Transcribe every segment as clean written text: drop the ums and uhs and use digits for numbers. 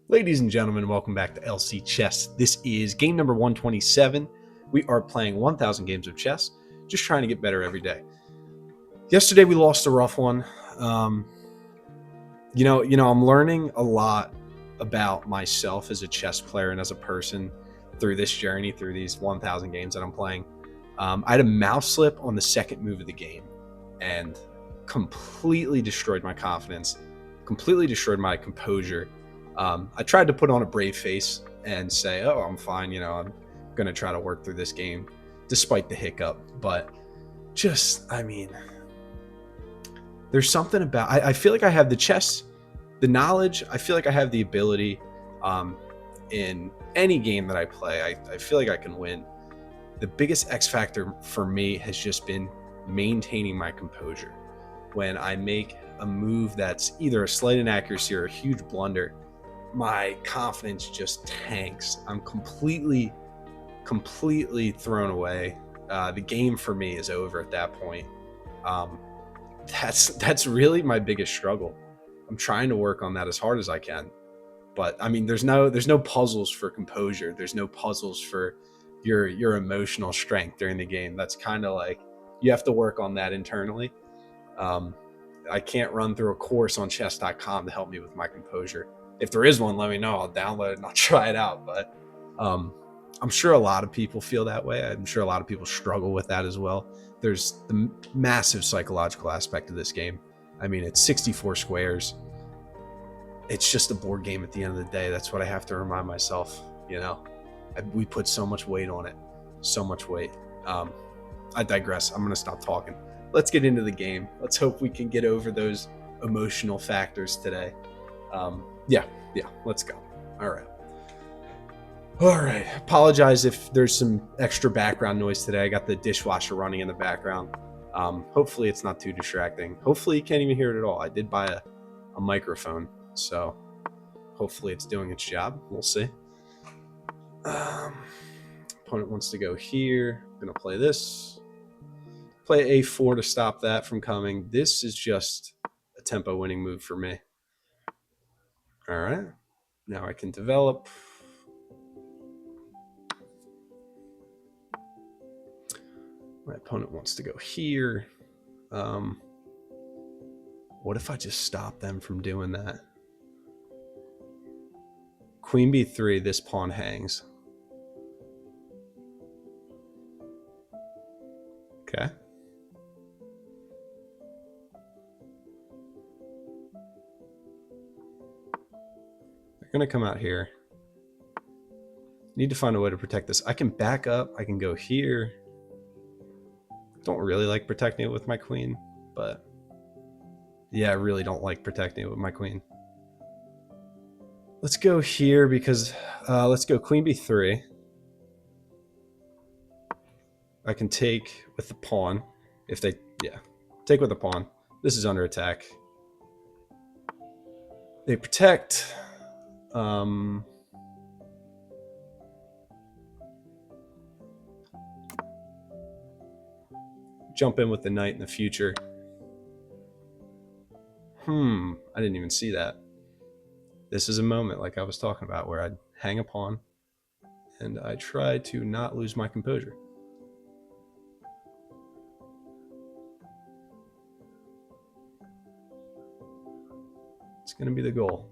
Ladies and gentlemen, welcome back to LC Chess. This is game number 127. We are playing 1,000 games of chess, just trying to get better every day. Yesterday we lost a rough one. I'm learning a lot about myself as a chess player and as a person through this journey, through these 1,000 games that I'm playing. I had a mouse slip on the second move of the game and completely destroyed my confidence, completely destroyed my composure. I tried to put on a brave face and say, oh, I'm fine. I'm going to try to work through this game despite the hiccup. But there's something about, I feel like I have the chess, the knowledge. I feel like I have the ability in any game that I play. I feel like I can win. The biggest X factor for me has just been maintaining my composure. When I make a move that's either a slight inaccuracy or a huge blunder, my confidence just tanks. I'm completely thrown away. The game for me is over at that point. That's really my biggest struggle. I'm trying to work on that as hard as I can. But there's no puzzles for composure. There's no puzzles for your emotional strength during the game. That's kind of like you have to work on that internally. I can't run through a course on chess.com to help me with my composure. If there is one, let me know. I'll download it and I'll try it out. But I'm sure a lot of people feel that way. I'm sure a lot of people struggle with that as well. There's the massive psychological aspect of this game. It's 64 squares. It's just a board game at the end of the day. That's what I have to remind myself. We put so much weight on it. So much weight. I digress. I'm going to stop talking. Let's get into the game. Let's hope we can get over those emotional factors today. Let's go. All right. Apologize if there's some extra background noise today. I got the dishwasher running in the background. Hopefully it's not too distracting. Hopefully you can't even hear it at all. I did buy a microphone, so hopefully it's doing its job. We'll see. Opponent wants to go here. I'm going to play this. Play a4 to stop that from coming. This is just a tempo winning move for me. All right. Now I can develop. My opponent wants to go here. What if I just stop them from doing that? Queen b3, this pawn hangs. Okay. They're going to come out here. Need to find a way to protect this. I can back up. I can go here. Don't really like protecting it with my queen, but yeah, I really don't like protecting it with my queen. Let's go here because let's go queen b3. I can take with the pawn if they, take with the pawn. This is under attack. They protect. Jump in with the knight in the future. I didn't even see that. This is a moment like I was talking about where I'd hang a pawn and I try to not lose my composure. It's going to be the goal.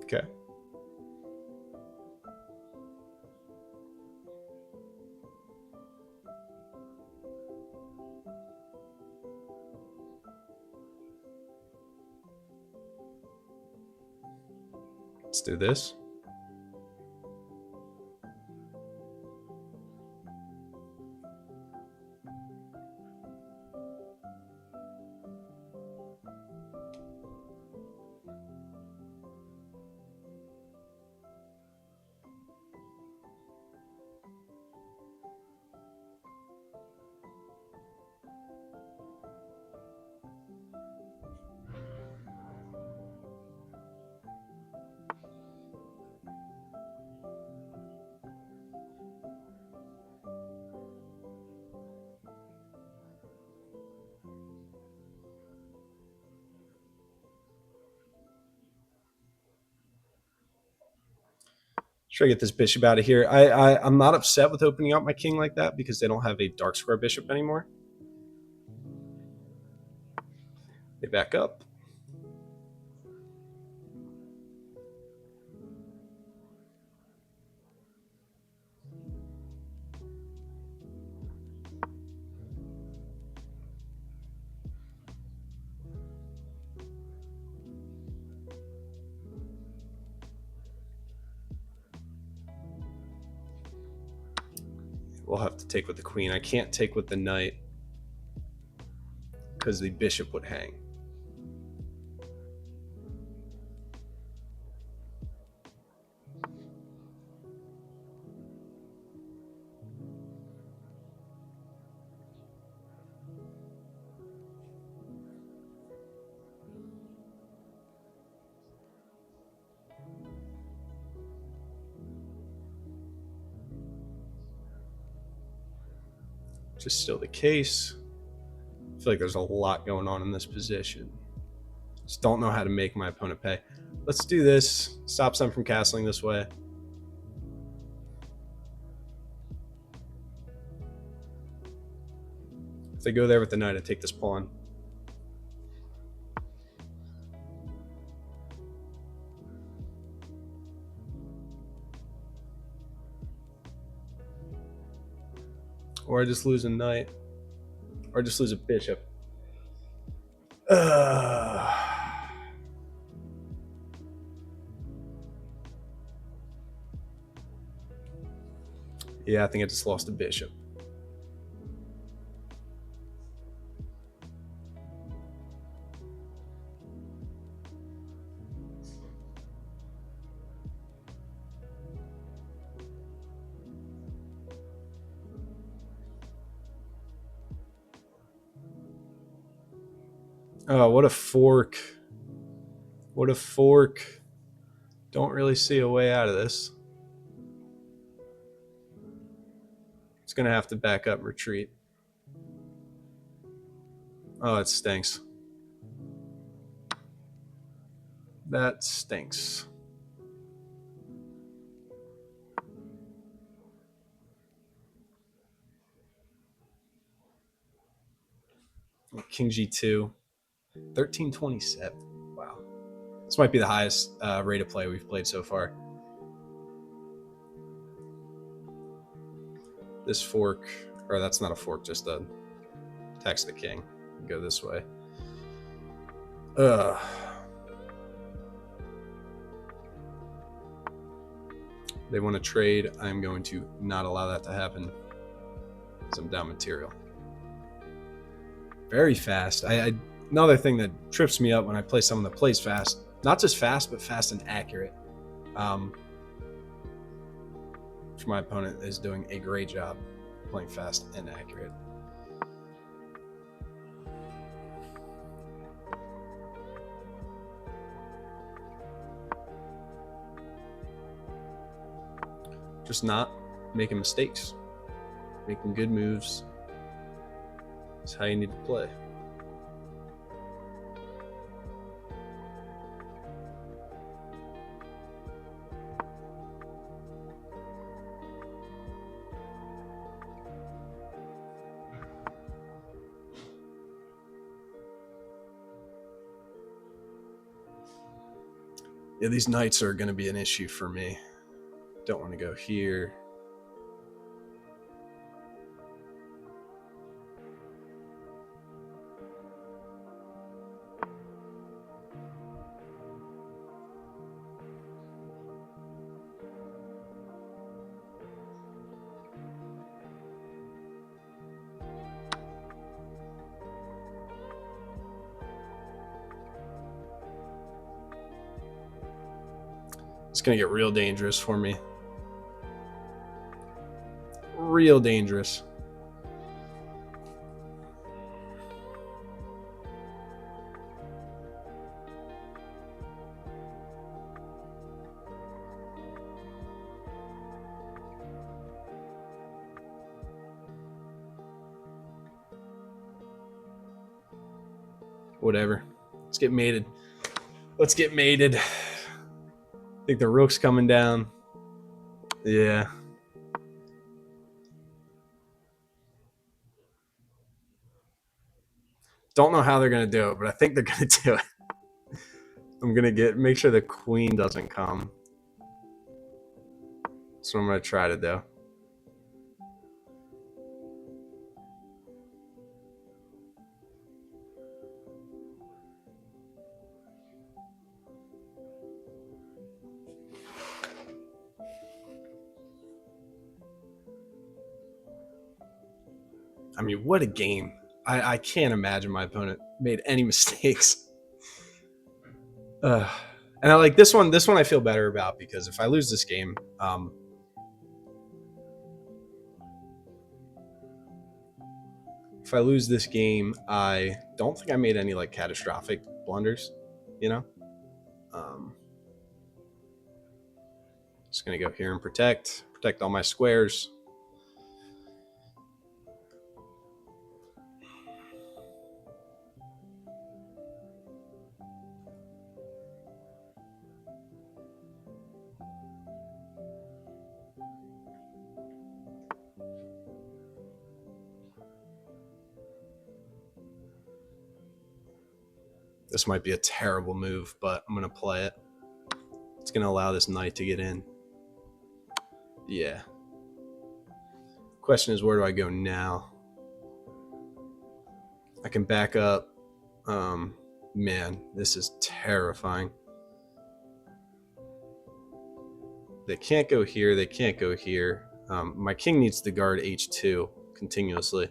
Okay. Let's do this. Try to get this bishop out of here. I'm not upset with opening up my king like that because they don't have a dark square bishop anymore. They back up. We'll have to take with the queen. I can't take with the knight because the bishop would hang. Which is still the case. I feel like there's a lot going on in this position. Just don't know how to make my opponent pay. Let's do this. Stops them from castling this way. If they go there with the knight, I take this pawn. Or I just lose a knight. Or I just lose a bishop. Yeah, I think I just lost a bishop. Oh, what a fork. What a fork. Don't really see a way out of this. It's going to have to back up and retreat. Oh, it stinks. That stinks. King G2. 1327. Wow. This might be the highest rate of play we've played so far. This fork, or that's not a fork, just a tax the king. Go this way. They want to trade. I'm going to not allow that to happen because I'm down material. Very fast. Another thing that trips me up when I play someone that plays fast, not just fast, but fast and accurate. Which my opponent is doing a great job playing fast and accurate. Just not making mistakes, making good moves. That's how you need to play. Yeah, these knights are going to be an issue for me. Don't want to go here. It's going to get real dangerous for me. Real dangerous. Whatever. Let's get mated. Let's get mated. I think the rook's coming down. Yeah. Don't know how they're gonna do it, but I think they're gonna do it. I'm gonna make sure the queen doesn't come. That's what I'm gonna try to do. I mean, what a game. I can't imagine my opponent made any mistakes. And I like this one. This one I feel better about because if I lose this game, I don't think I made any like catastrophic blunders. You know, just gonna go here and protect all my squares. This might be a terrible move, but I'm gonna play it. It's gonna allow this knight to get in. Yeah. Question is, where do I go now? I can back up. Man, this is terrifying. They can't go here. They can't go here. My king needs to guard h2 continuously.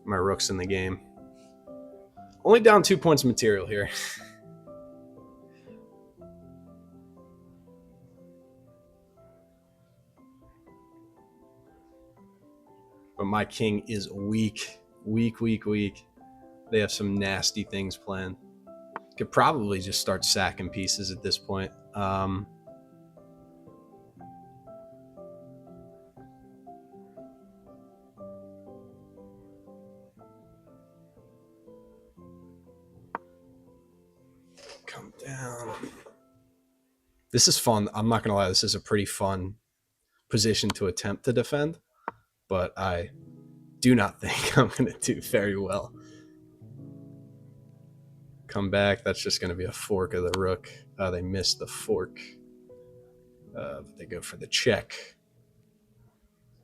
My rook's in the game. Only down 2 points of material here. But my king is weak. Weak, weak, weak. They have some nasty things planned. Could probably just start sacking pieces at this point. Come down. This is fun. I'm not going to lie. This is a pretty fun position to attempt to defend. But I do not think I'm going to do very well. Come back. That's just going to be a fork of the rook. They missed the fork. They go for the check.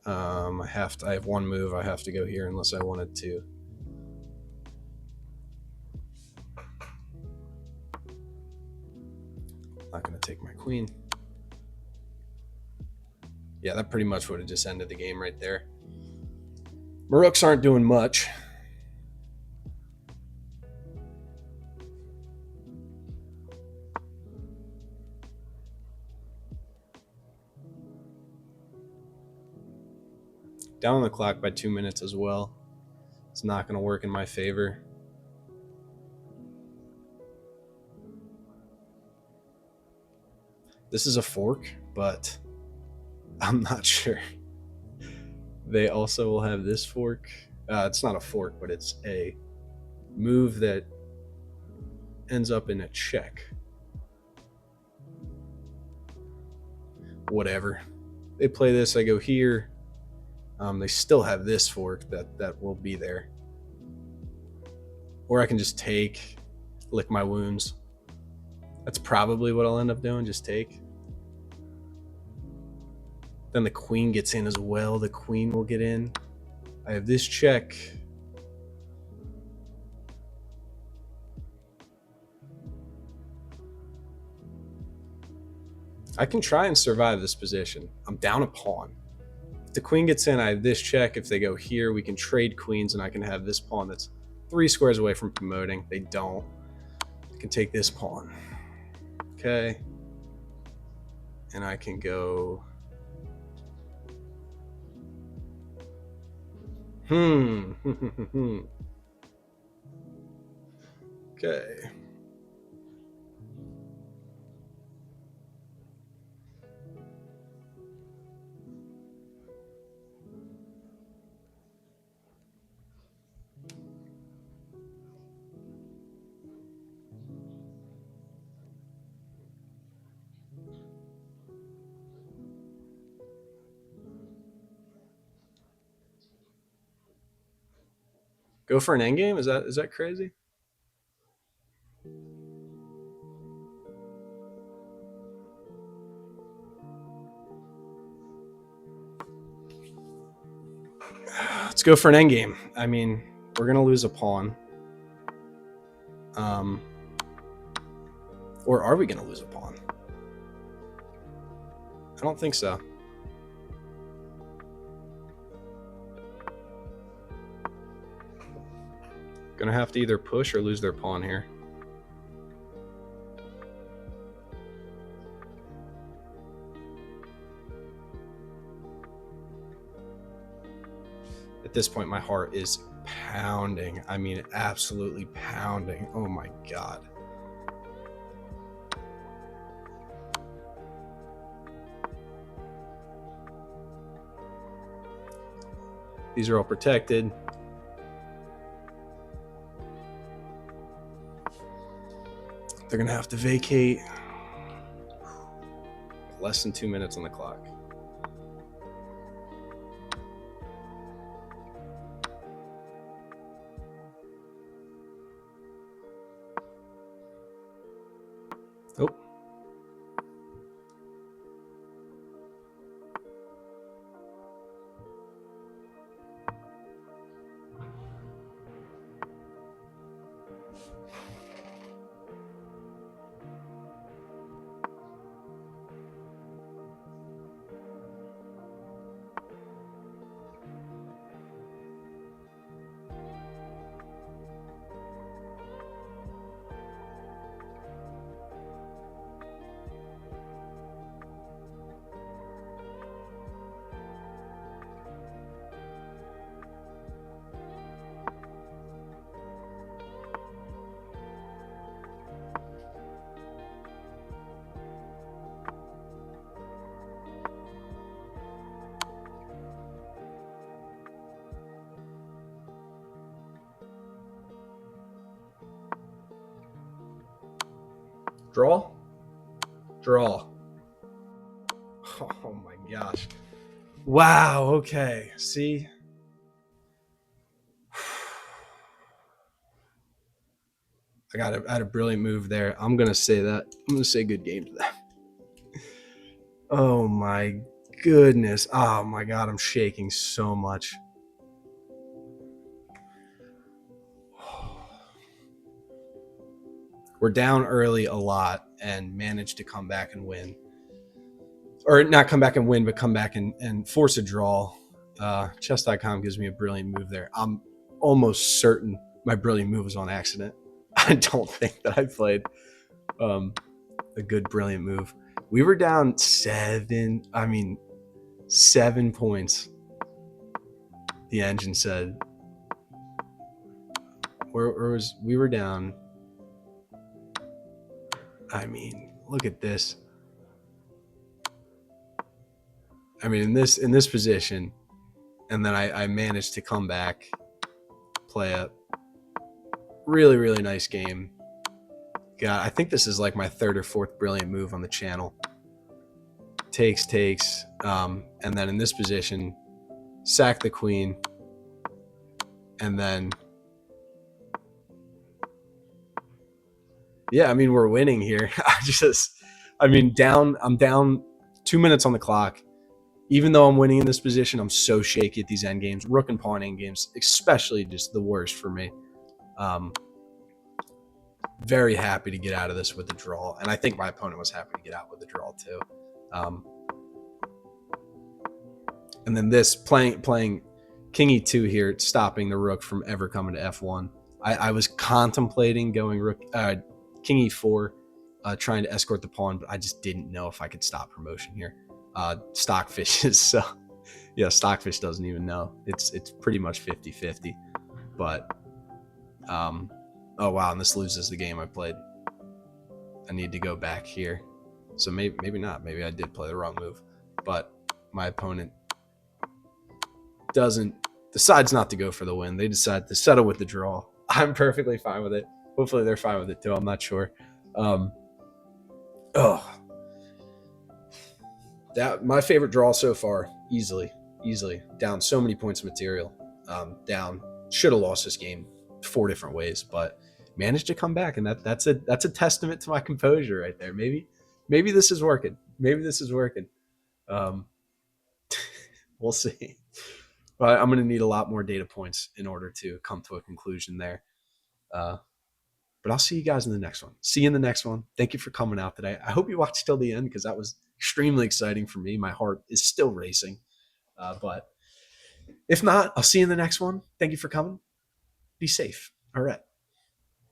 I have one move. I have to go here unless I wanted to. Not going to take my queen. Yeah, that pretty much would have just ended the game right there. My rooks aren't doing much. Down on the clock by 2 minutes as well. It's not going to work in my favor. This is a fork, but I'm not sure. They also will have this fork. It's not a fork, but it's a move that ends up in a check. Whatever. They play this, I go here. They still have this fork that will be there. Or I can just take, lick my wounds. That's probably what I'll end up doing, just take. Then the queen gets in as well. The queen will get in. I have this check. I can try and survive this position. I'm down a pawn. If the queen gets in, I have this check. If they go here, we can trade queens and I can have this pawn that's 3 squares away from promoting. They don't. I can take this pawn. Okay. And I can go... Okay. Go for an endgame? Is that crazy? Let's go for an endgame. I mean, we're gonna lose a pawn. Um, or are we gonna lose a pawn? I don't think so. Gonna have to either push or lose their pawn here. At this point, my heart is pounding. I mean, absolutely pounding. Oh my God. These are all protected. They're gonna have to vacate. Less than 2 minutes on the clock. Oh. Draw? Draw. Oh my gosh. Wow, okay. See? I had a brilliant move there. I'm going to say that. I'm going to say good game to that. Oh my goodness. Oh my God, I'm shaking so much. We're down early a lot and managed to come back and win. Or not come back and win, but come back and force a draw. Chess.com gives me a brilliant move there. I'm almost certain my brilliant move was on accident. I don't think that I played a good brilliant move. We were down 7 points. The engine said. We were down. I mean, look at this. I mean, in this position, and then I managed to come back, play a really, really nice game. God, I think this is like my third or fourth brilliant move on the channel. Takes, and then in this position, sack the queen, and then yeah, I mean, we're winning here. I'm down 2 minutes on the clock. Even though I'm winning in this position, I'm so shaky at these end games. Rook and pawn end games, especially, just the worst for me. Very happy to get out of this with the draw, and I think my opponent was happy to get out with the draw too. And then this playing King E2 here, stopping the rook from ever coming to F1. I was contemplating going rook King E4, trying to escort the pawn, but I just didn't know if I could stop promotion here. Stockfish is so yeah, Stockfish doesn't even know. It's pretty much 50-50. But oh wow, and this loses the game I played. I need to go back here. So maybe not. Maybe I did play the wrong move. But my opponent decides not to go for the win. They decide to settle with the draw. I'm perfectly fine with it. Hopefully they're fine with it too. I'm not sure. That my favorite draw so far, easily down so many points of material, down Should have lost this game 4 different ways, but managed to come back, and that's a testament to my composure right there. Maybe this is working. Maybe this is working. Um, we'll see. But I'm going to need a lot more data points in order to come to a conclusion there. Uh, but I'll see you guys in the next one. See you in the next one. Thank you for coming out today. I hope you watched till the end because that was extremely exciting for me. My heart is still racing. But if not, I'll see you in the next one. Thank you for coming. Be safe. All right.